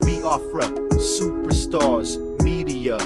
Biafra, superstars, media.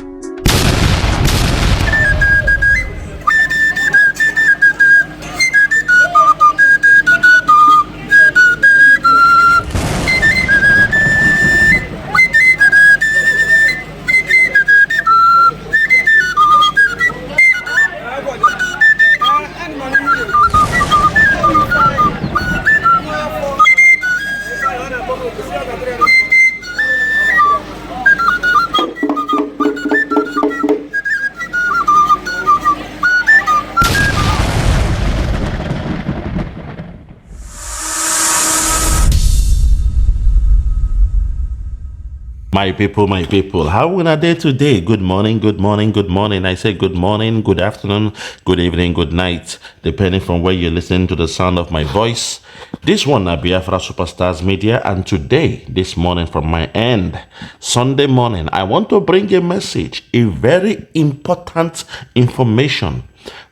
My people, how are they today? Good morning, good morning, good morning. I say good morning, good afternoon, good evening, good night, depending from where you're listening to the sound of my voice. This one is Biafra Superstars Media, and today, this morning from my end, Sunday morning, I want to bring a message, a very important information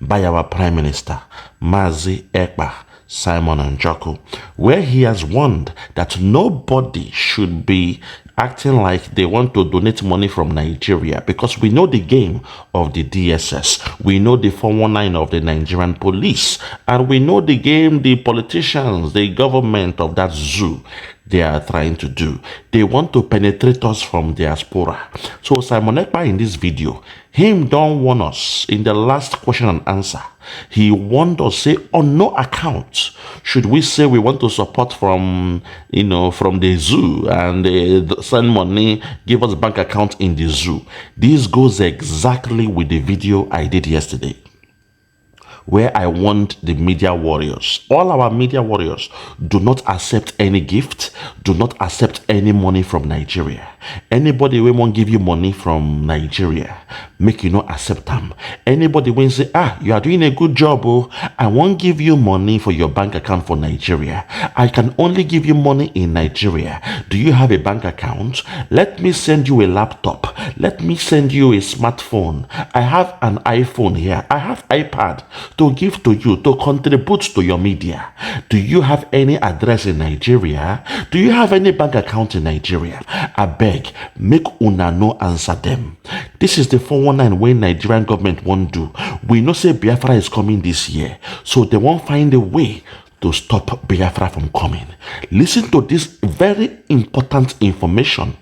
by our Prime Minister, Mazi Ekpa, Simon Njoku, where he has warned that nobody should be acting like they want to donate money from Nigeria, because we know the game of the DSS, we know the 419 of the Nigerian police, and we know the game the politicians, the government of that zoo, they are trying to do. They want to penetrate us from diaspora. So Simon Ekpa in this video, him don't warn us in the last question and answer. He warned us, say, on no account should we say we want to support from, from the zoo and send money, give us bank account in the zoo. This goes exactly with the video I did yesterday, where I warned the media warriors, all our media warriors, do not accept any gift, do not accept any money from Nigeria. Anybody who won't give you money from Nigeria, make you not accept them. Anybody when say, you are doing a good job, I won't give you money for your bank account for Nigeria. I can only give you money in Nigeria. Do you have a bank account? Let me send you a laptop. Let me send you a smartphone. I have an iPhone here. I have iPad to give to you, to contribute to your media. Do you have any address in Nigeria? Do you have any bank account in Nigeria? I beg, make una no answer them. This is the 419 way Nigerian government won't do. We know say Biafra is coming this year, so they won't find a way to stop Biafra from coming. Listen to this very important information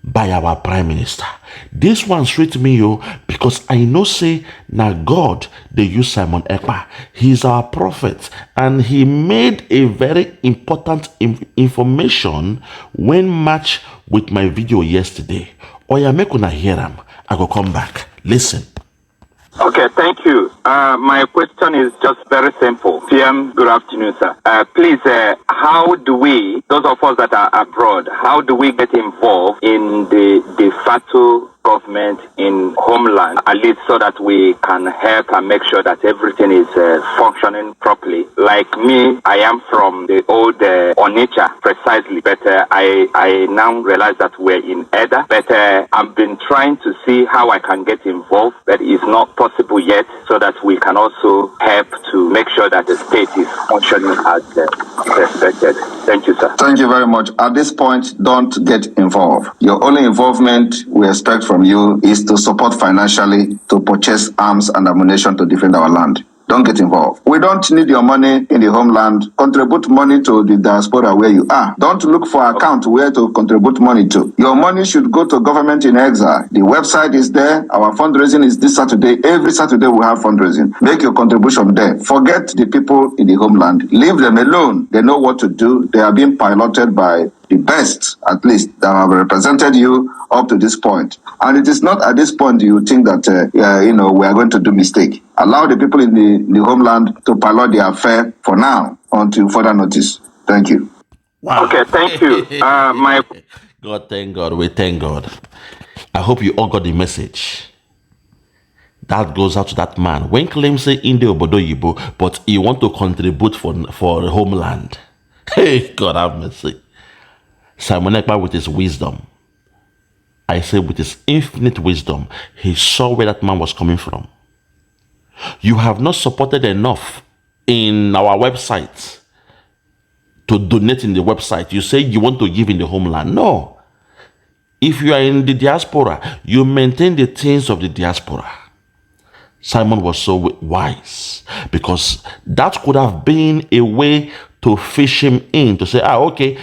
by our Prime Minister. This one straight me, because I know say now God they use Simon Ekpa. He's our prophet, and he made a very important information when matched with my video yesterday. Oya, make una hear him. I go come back. Listen. Okay, thank you. My question is just very simple. PM, good afternoon, sir. Please, how do we, those of us that are abroad, how do we get involved in the de facto government in homeland, at least so that we can help and make sure that everything is functioning properly? Like me, I am from the old Onitsha, precisely, but I now realize that we're in Eda, but I've been trying to see how I can get involved, but it's not possible yet, so that we can also help to make sure that the state is functioning as expected. Thank you, sir. Thank you very much. At this point, don't get involved. Your only involvement we expect from you is to support financially to purchase arms and ammunition to defend our land. Don't get involved. We don't need your money in the homeland. Contribute money to the diaspora where you are. Don't look for account where to contribute money to. Your money should go to government in exile. The website is there. Our fundraising is this Saturday. Every Saturday we have fundraising. Make your contribution there. Forget the people in the homeland. Leave them alone. They know what to do. They are being piloted by the best, at least, that have represented you up to this point. And it is not at this point you think that, we are going to do mistake. Allow the people in the homeland to pilot the affair for now until further notice. Thank you. Wow. Okay, thank you. God, thank God. We thank God. I hope you all got the message. That goes out to that man. When claims say India Obodo Yibo, but he want to contribute for the homeland. Hey, God have mercy. Simon Ekpa with his wisdom, I say with his infinite wisdom, he saw where that man was coming from. You have not supported enough in our website to donate in the website. You say you want to give in the homeland. No. If you are in the diaspora, you maintain the things of the diaspora. Simon was so wise because that could have been a way to fish him in, to say, okay,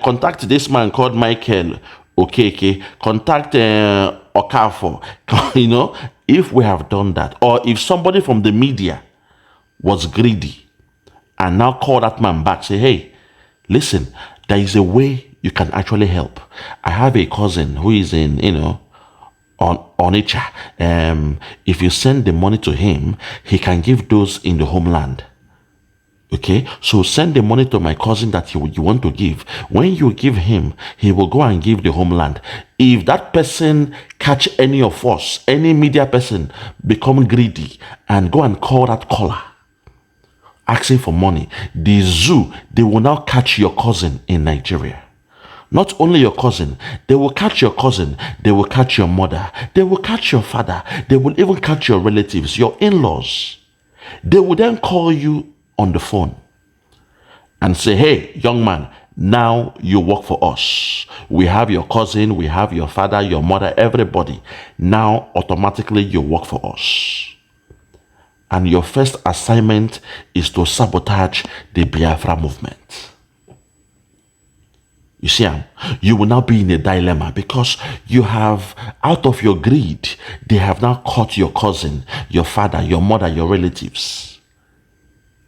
contact this man called Michael. Okay, contact Okafor. You know, if we have done that, or if somebody from the media was greedy and now call that man back, say, hey, listen, there is a way you can actually help. I have a cousin who is in, on Icha. If you send the money to him, he can give those in the homeland. Okay, so send the money to my cousin that you want to give. When you give him, he will go and give the homeland. If that person catch any of us, any media person become greedy and go and call that caller asking for money, the zoo, they will now catch your cousin in Nigeria. Not only your cousin, they will catch your cousin, they will catch your mother, they will catch your father, they will even catch your relatives, your in-laws. They will then call you on the phone and say, hey, young man, now you work for us. We have your cousin, we have your father, your mother, everybody. Now automatically you work for us. And your first assignment is to sabotage the Biafra movement. You see, you will now be in a dilemma because you have, out of your greed, they have now caught your cousin, your father, your mother, your relatives.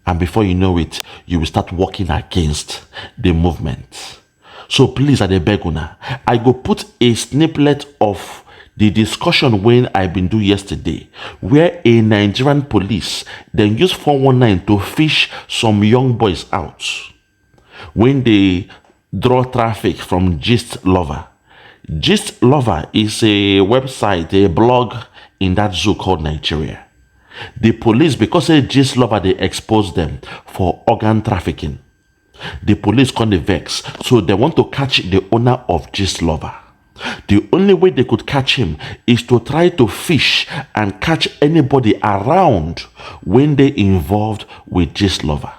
And before you know it, you will start working against the movement. So please, I beg una, I go put a snippet of the discussion when I've been doing yesterday, where a Nigerian police then use 419 to fish some young boys out when they draw traffic from Gist Lover. Gist Lover is a website, a blog in that zoo called Nigeria. The police, because they Gist Lover, they expose them for organ trafficking. The police can't vex, so they want to catch the owner of Gist Lover. The only way they could catch him is to try to fish and catch anybody around when they involved with Gist Lover.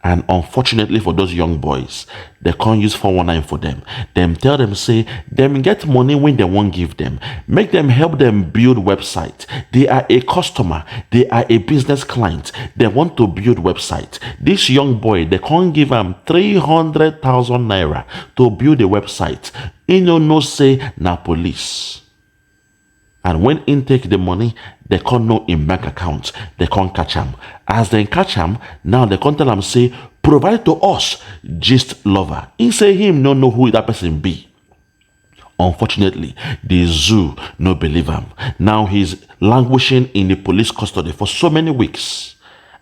And unfortunately for those young boys, they can't use 419 for them. Them tell them, say, them get money when they won't give them. Make them help them build website. They are a customer. They are a business client. They want to build website. This young boy, they can't give him 300,000 naira to build a website. No say, na police. And when in take the money, they can't know in bank account. They can't catch him. As they catch him, now they can't tell him, say, provide to us Gist Lover. He say him no know who that person be. Unfortunately, the zoo no believe him. Now he's languishing in the police custody for so many weeks.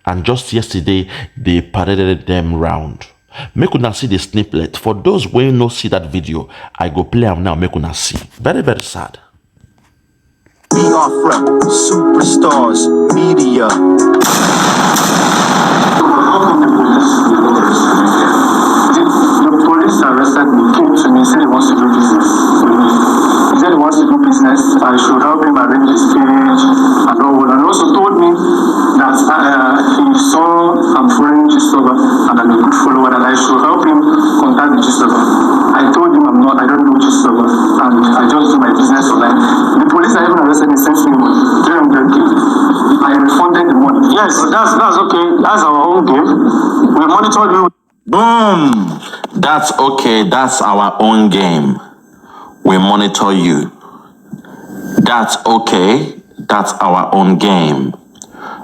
And just yesterday, they paraded them round. Make una see the snippet. For those who no see that video, I go play them now, make una see. Very, very sad. Biafra, superstars, media. The police arrested me, came to me, said he wants to do business. He said he wants to do business. I should help him arrange his page and all. And also told me that he saw I'm following Gist Lover and I'm a good follower and I should help him contact the Gist Lover. I told him I don't know Gist Lover and I just do my business online. The police are even arrested me, sent me 300k. I refunded the money. Yes, that's okay. That's our own game. We monitored you. Boom! That's okay. That's our own game. We monitor you. That's okay. That's our own game.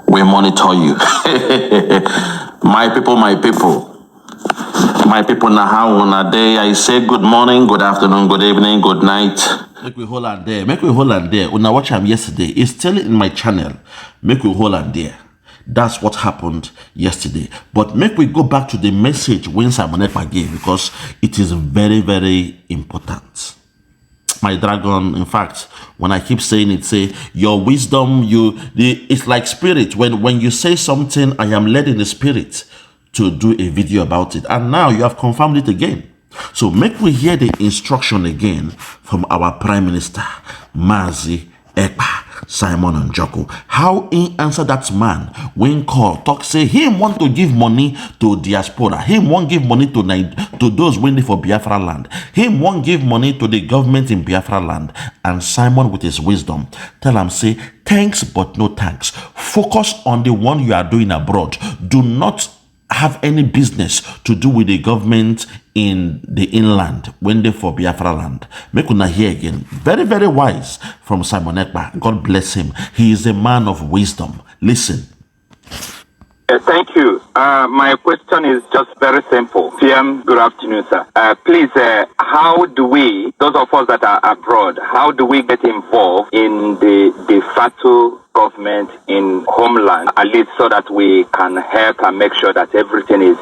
We monitor you. My people, my people. My people, now how on a day I say good morning, good afternoon, good evening, good night. Make we hold on there. Make we hold on there. When I watch him yesterday, it's still in my channel. Make we hold on there. That's what happened yesterday. But make we go back to the message when Simon Ekpa gave, because it is very, very important. My dragon, in fact, when I keep saying it, say your wisdom, it's like spirit. When you say something, I am led in the spirit to do a video about it. And now you have confirmed it again. So make we hear the instruction again from our Prime Minister, Mazi Ekpa, Simon and Joko. How he answer that man when call talk say him want to give money to diaspora. Him won't give money to those waiting for Biafra land. Him won't give money to the government in Biafra land. And Simon with his wisdom tell him say thanks but no thanks. Focus on the one you are doing abroad. Do not have any business to do with the government in the inland when they for Biafra land. Make una hear again. Very, very wise from Simon Ekpa. God bless him. He is a man of wisdom. Listen. Thank you. My question is just very simple. PM, good afternoon, sir. Please, how do we, those of us that are abroad, how do we get involved in the de facto government in homeland, at least so that we can help and make sure that everything is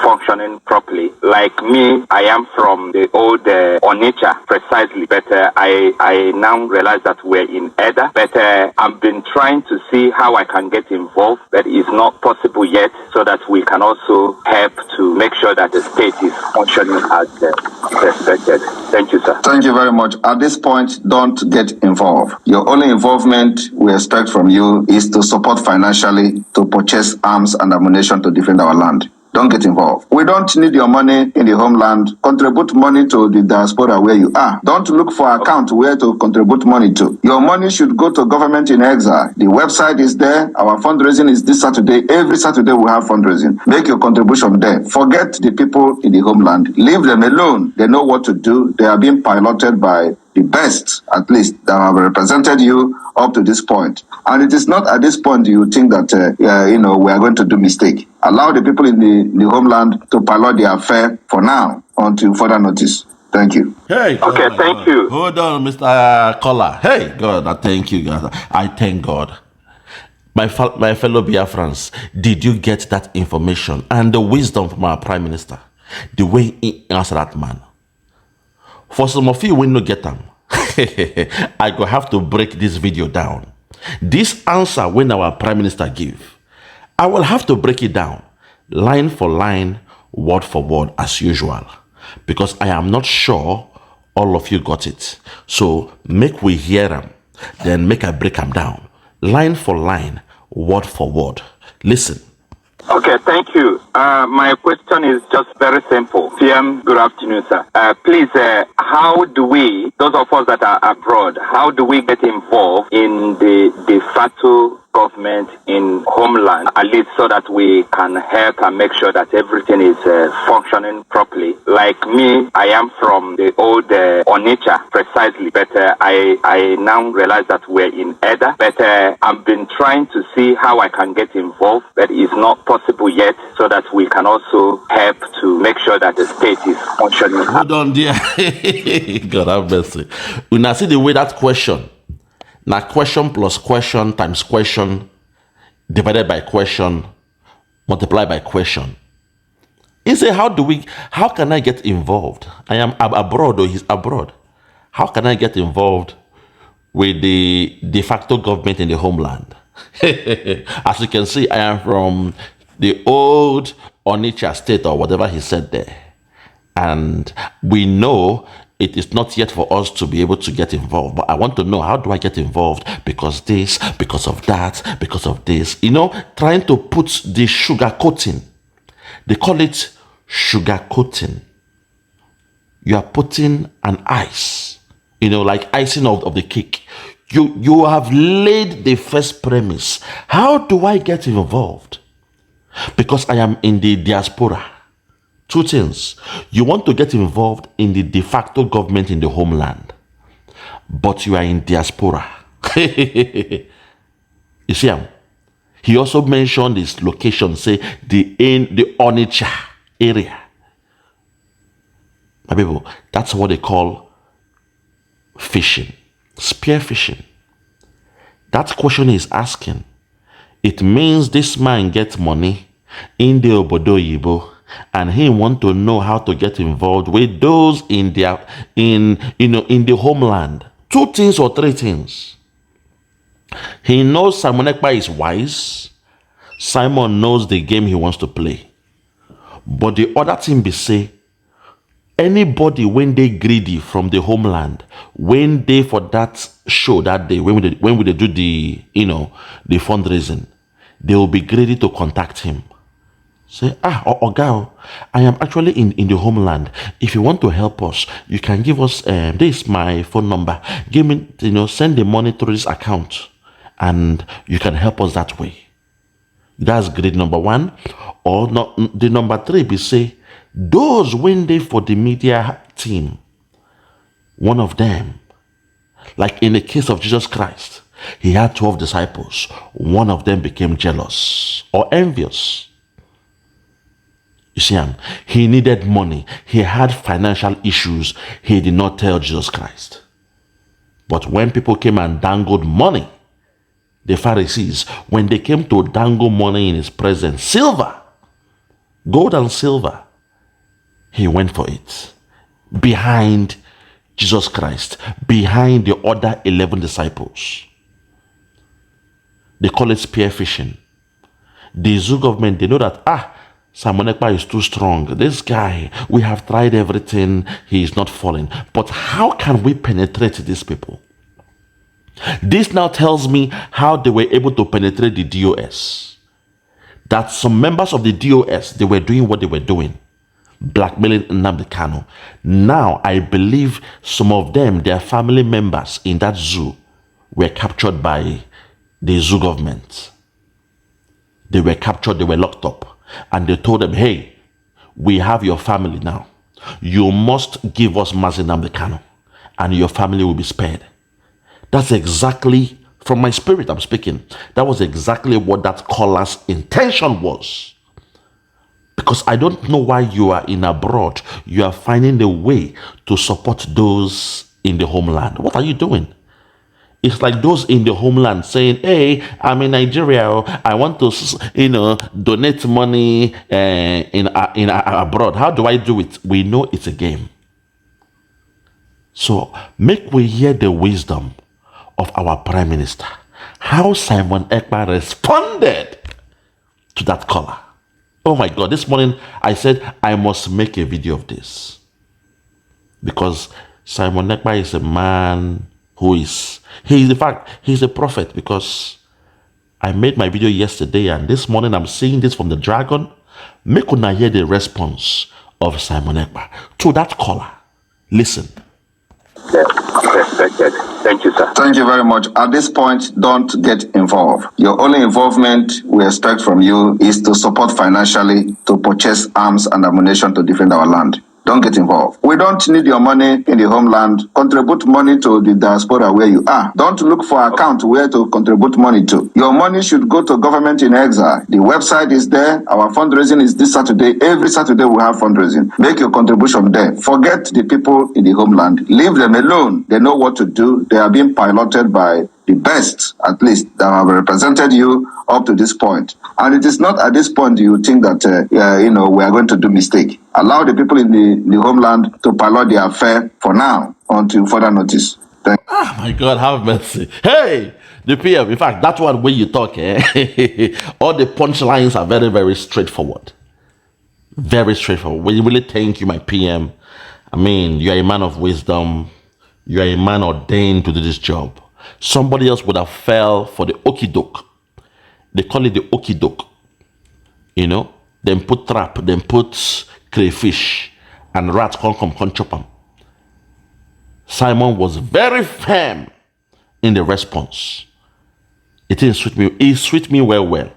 functioning properly? Like me, I am from the old Onitsha, precisely, but I now realize that we're in Eda, but I've been trying to see how I can get involved, but it's not possible yet, so that we can also help to make sure that the state is functioning as expected. Thank you, sir. Thank you very much. At this point, don't get involved. Your only involvement we expect from you is to support financially to purchase arms and ammunition to defend our land. Don't get involved. We don't need your money in the homeland. Contribute money to the diaspora where you are. Don't look for account where to contribute money to. Your money should go to government in exile. The website is there. Our fundraising is this Saturday. Every Saturday we have fundraising. Make your contribution there. Forget the people in the homeland. Leave them alone. They know what to do. They are being piloted by the best, at least, that have represented you up to this point. And it is not at this point you think that, we are going to do mistake. Allow the people in the homeland to pilot the affair for now until further notice. Thank you. Hey. Okay, thank you. Hold on, Mr. Kola. Hey, God, I thank you, God. I thank God. My fellow Biafrans, did you get that information and the wisdom from our Prime Minister? The way he answered that man. For some of you, when you get them, I go have to break this video down. This answer when our Prime Minister give, I will have to break it down, line for line, word for word, as usual, because I am not sure all of you got it. So make we hear them, then make I break them down, line for line, word for word. Listen. Okay, thank you. My question is just very simple. PM, good afternoon, sir. Please, how do we, those of us that are abroad, how do we get involved in the de facto government in homeland, at least so that we can help and make sure that everything is functioning properly? Like me, I am from the old Onitsha, precisely, but I now realize that we're in Eda, but I've been trying to see how I can get involved, but it's not possible yet, so that we can also help to make sure that the state is functioning. Hold on, dear. God have mercy. When I see the way that question, now question plus question times question divided by question multiplied by question. He say, how can I get involved? I am abroad, or he's abroad. How can I get involved with the de facto government in the homeland? As you can see, I am from the old Onitsha state, or whatever he said there. And we know it is not yet for us to be able to get involved. But I want to know, how do I get involved? Because this, because of that, because of this. Trying to put the sugar coating. They call it sugar coating. You are putting an ice, like icing of the cake. You have laid the first premise. How do I get involved? Because I am in the diaspora. Two things. You want to get involved in the de facto government in the homeland, but you are in diaspora. You see him? He also mentioned his location, say the Onitsha area. My people, that's what they call fishing, spear fishing. That question is asking. It means this man gets money in the Obodo Yibo, and he want to know how to get involved with those in the homeland. Two things or three things. He knows Simon Ekpa is wise. Simon knows the game he wants to play. But the other thing be say, Anybody when they greedy from the homeland, when they for that show that day, when they do the the fundraising, they will be greedy to contact him. Say, Oga, I am actually in the homeland. If you want to help us, you can give us this is my phone number. Give me, send the money through this account, and you can help us that way. That's grade number one. Or not, the number three be say, those when they for the media team, one of them, like in the case of Jesus Christ, he had 12 disciples. One of them became jealous or envious. You see, he needed money. He had financial issues. He did not tell Jesus Christ. But when people came and dangled money, the Pharisees, when they came to dangle money in his presence, silver, gold and silver, he went for it. Behind Jesus Christ, behind the other 11 disciples. They call it spear fishing. The zoo government, they know that, Simon Ekpa is too strong. This guy, we have tried everything. He is not falling. But how can we penetrate these people? This now tells me how they were able to penetrate the DOS. That some members of the DOS, they were doing what they were doing. Blackmailing Nnamdi Kanu. Now, I believe some of them, their family members in that zoo, were captured by the zoo government. They were captured, they were locked up. And they told them, hey, we have your family now. You must give us Mazi Nnamdi Kanu, and your family will be spared. That's exactly, from my spirit I'm speaking, that was exactly what that caller's intention was. Because I don't know why you are in abroad, you are finding a way to support those in the homeland. What are you doing? It's like those in the homeland saying, hey, I'm in Nigeria. I want to, donate money in abroad. How do I do it? We know it's a game. So make we hear the wisdom of our Prime Minister. How Simon Ekpa responded to that caller. Oh my God, this morning I said, I must make a video of this. Because Simon Ekpa is a man who is, in fact, he's a prophet, because I made my video yesterday and this morning I'm seeing this from the dragon. Make una hear the response of Simon Ekpa to that caller. Listen. Yes, respected. Thank you, sir. Thank you very much. At this point, don't get involved. Your only involvement we expect from you is to support financially to purchase arms and ammunition to defend our land. Don't get involved. We don't need your money in the homeland. Contribute money to the diaspora where you are. Don't look for account where to contribute money to. Your money should go to government in exile. The website is there. Our fundraising is this Saturday. Every Saturday we have fundraising. Make your contribution there. Forget the people in the homeland. Leave them alone. They know what to do. They are being piloted by the best, at least, that have represented you up to this point. And it is not at this point you think that, we are going to do mistake. Allow the people in the homeland to pilot the affair for now until further notice. My God, have mercy. Hey, the PM, in fact, that one when you talk, all the punchlines are very, very straightforward. Very straightforward. We really thank you, my PM. I mean, you are a man of wisdom. You are a man ordained to do this job. Somebody else would have fell for the okie-doke. They call it the okie-doke. Then put trap, then put crayfish, and rats come chop them. Simon was very firm in the response. It didn't suit me. It suit me well.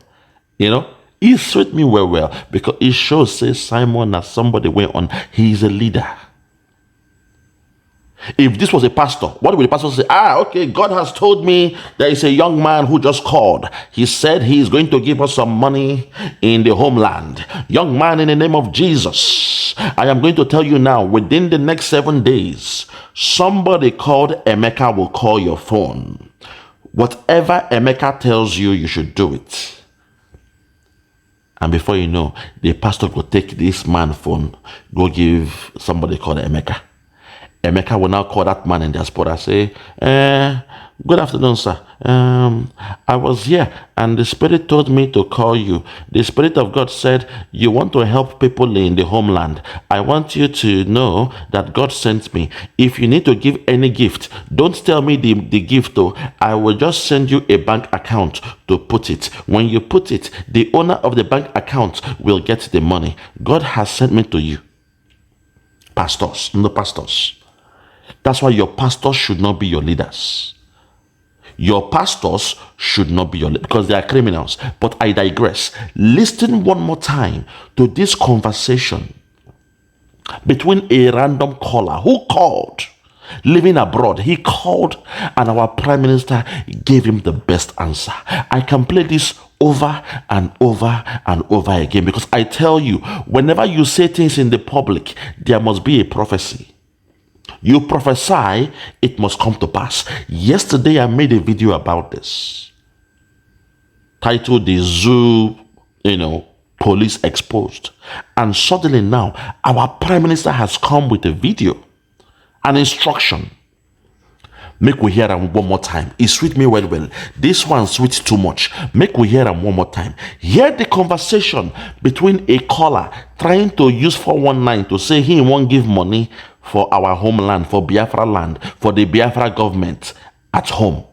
It suit me well because it shows, say, Simon as somebody went on. He's a leader. If this was a pastor, what would the pastor say? Okay, God has told me there is a young man who just called. He said he is going to give us some money in the homeland. Young man, in the name of Jesus, I am going to tell you now, within the next 7 days, somebody called Emeka will call your phone. Whatever Emeka tells you, you should do it. And before you know, the pastor will take this man's phone, go give somebody called Emeka. Emeka will now call that man in diaspora, say, good afternoon, sir. I was here and the Spirit told me to call you. The Spirit of God said, you want to help people in the homeland. I want you to know that God sent me. If you need to give any gift, don't tell me the gift though. I will just send you a bank account to put it. When you put it, the owner of the bank account will get the money. God has sent me to you. Pastors, no pastors. That's why your pastors should not be your leaders. Your pastors should not be your leaders because they are criminals. But I digress. Listen one more time to this conversation between a random caller who called, living abroad. He called and our prime minister gave him the best answer. I can play this over and over and over again because I tell you, whenever you say things in the public, there must be a prophecy. You prophesy, it must come to pass. Yesterday, I made a video about this, titled "The Zoo, Police Exposed." And suddenly now, our Prime Minister has come with a video, an instruction. Make we hear them one more time. It sweet me well. This one sweet too much. Make we hear them one more time. Hear the conversation between a caller trying to use 419 to say he won't give money for our homeland, for Biafra land, for the Biafra government at home.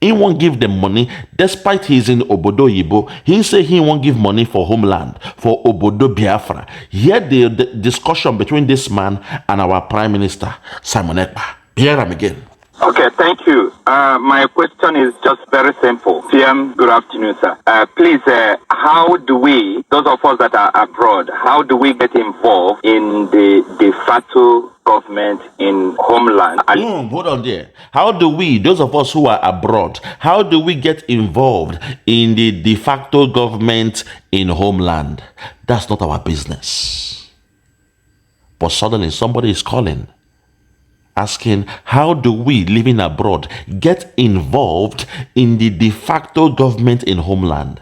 He won't give them money despite he's in Obodo Yibo. He say he won't give money for homeland, for Obodo Biafra. Hear the discussion between this man and our Prime Minister, Simon Ekpa. Hear him again. Okay, thank you. My question is just very simple. PM, good afternoon, sir. Please, how do we, those of us that are abroad, how do we get involved in the de facto government in homeland? Hold on there. How do we, those of us who are abroad, how do we get involved in the de facto government in homeland? That's not our business. But suddenly somebody is calling, asking, how do we living abroad get involved in the de facto government in homeland?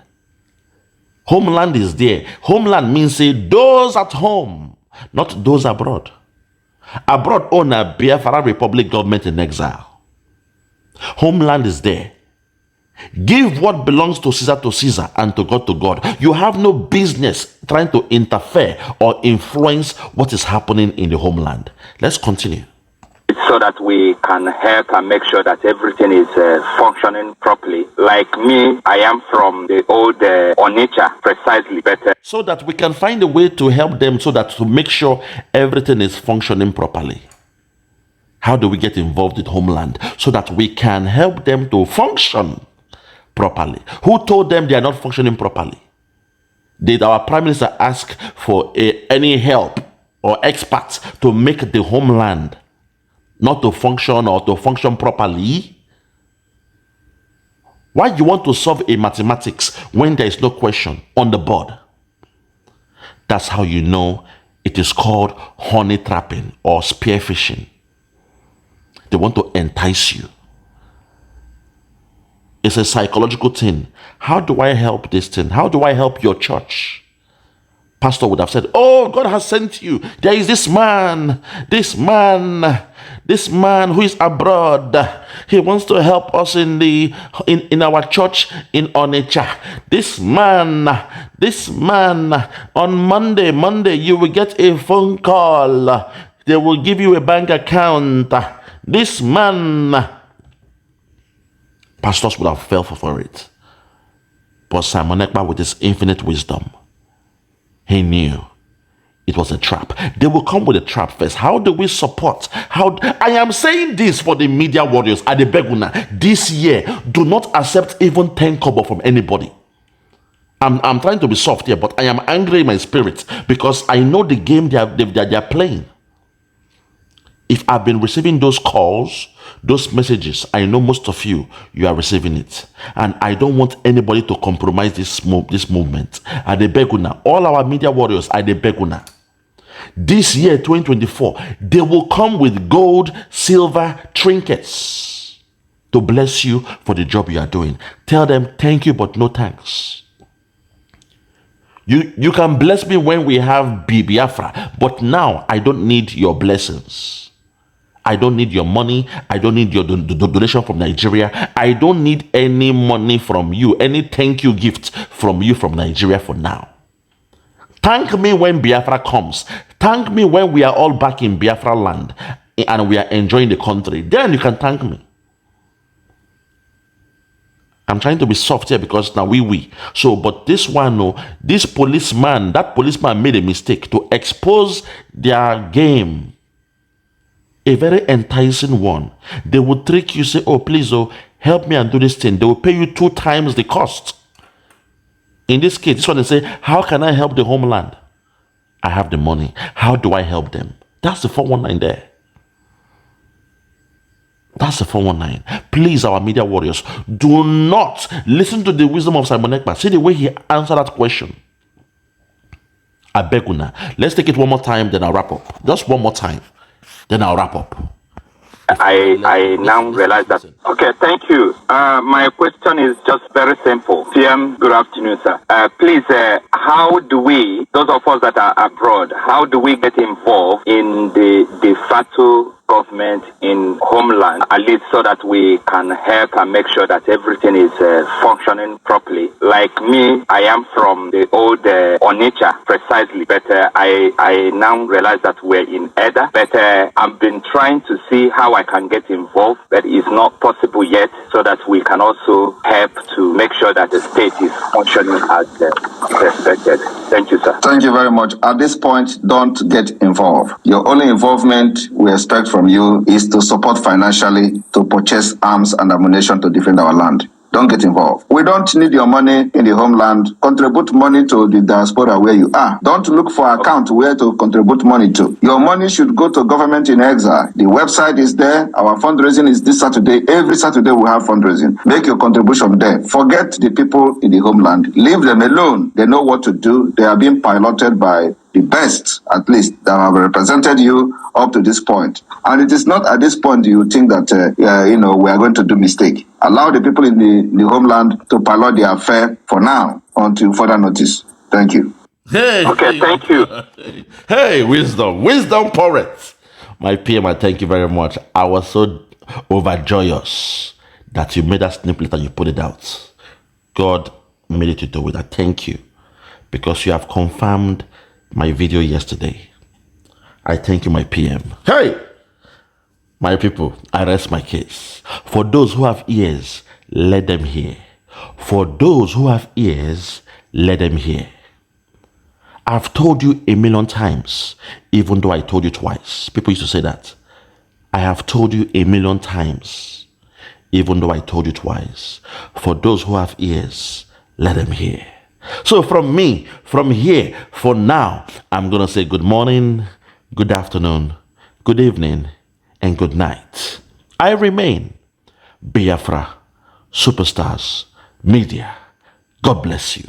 Homeland is there. Homeland means say those at home, not those abroad. Abroad own a Biafra Republic government in exile. Homeland is there. Give what belongs to Caesar and to God. You have no business trying to interfere or influence what is happening in the homeland. Let's continue. So that we can help and make sure that everything is functioning properly. Like me, I am from the old Onitsha, precisely better. So that we can find a way to help them so that to make sure everything is functioning properly. How do we get involved in homeland so that we can help them to function properly? Who told them they are not functioning properly? Did our Prime Minister ask for any help or experts to make the homeland not to function or to function properly? Why you want to solve a mathematics when there is no question on the board? That's how you know it is called honey trapping or spear fishing. They want to entice you. It's a psychological thing. How do I help this thing? How do I help your church? Pastor would have said, oh, God has sent you. There is this man who is abroad. He wants to help us in our church in Onitsha. This man, on Monday, you will get a phone call. They will give you a bank account. This man. Pastors would have fell for it. But Simon Ekpa, with his infinite wisdom, he knew it was a trap. They will come with a trap first. How do we support? I am saying this for the media warriors at the Beguna. This year, do not accept even 10 kobo from anybody. I'm trying to be soft here, but I am angry in my spirit because I know the game they are playing. If I've been receiving those calls, those messages, I know most of you are receiving it. And I don't want anybody to compromise this movement. At the Beguna, all our media warriors at the Beguna. This year, 2024, they will come with gold, silver, trinkets to bless you for the job you are doing. Tell them thank you, but no thanks. You can bless me when we have Biafra, but now I don't need your blessings. I don't need your money. I don't need your donation from Nigeria. I don't need any money from you, any thank you gift from you from Nigeria for now. Thank me when Biafra comes. Thank me when we are all back in Biafra land and we are enjoying the country. Then you can thank me. I'm trying to be soft here because now we. So, but this one, no, this policeman, that policeman made a mistake to expose their game. A very enticing one. They will trick you, say, oh, please, oh, help me and do this thing. They will pay you 2 times the cost. In this case, this one they say, how can I help the homeland? I have the money. How do I help them? That's the 419 there. That's the 419. Please, our media warriors, do not listen to the wisdom of Simon Ekpa. See the way he answered that question. Abeguna. Let's take it one more time, then I'll wrap up. Just one more time, then I'll wrap up. I now realize that. Okay, thank you. My question is just very simple. PM, good afternoon, sir. Please, how do we, those of us that are abroad, how do we get involved in the de facto government in homeland, at least so that we can help and make sure that everything is functioning properly? Like me, I am from the old Onitsha, precisely, but I now realize that we're in Eda, but I've been trying to see how I can get involved, but it's not possible yet, so that we can also help to make sure that the state is functioning as expected. Thank you, sir. Thank you very much. At this point, don't get involved. Your only involvement we expect from you is to support financially to purchase arms and ammunition to defend our land. Don't get involved. We don't need your money in the homeland. Contribute money to the diaspora where you are. Don't look for account where to contribute money to. Your money should go to government in exile. The website is there. Our fundraising is this Saturday. Every Saturday we have fundraising. Make your contribution there. Forget the people in the homeland. Leave them alone. They know what to do. They are being piloted by the best, at least, that have represented you up to this point. And it is not at this point you think that, we are going to do mistake. Allow the people in the homeland to pilot the affair for now until further notice. Thank you. Hey, okay, thank you. Hey, wisdom poet. My PM, I thank you very much. I was so overjoyous that you made that snippet and you put it out. God made it to do it. I thank you because you have confirmed my video yesterday. I thank you, my PM. Hey, my people, I rest my case. For those who have ears, let them hear. For those who have ears, let them hear. I've told you a million times, even though I told you twice. People used to say that. I have told you a million times, even though I told you twice. For those who have ears, let them hear. So from me, from here, for now, I'm going to say good morning, good afternoon, good evening, and good night. I remain Biafra Superstars Media. God bless you.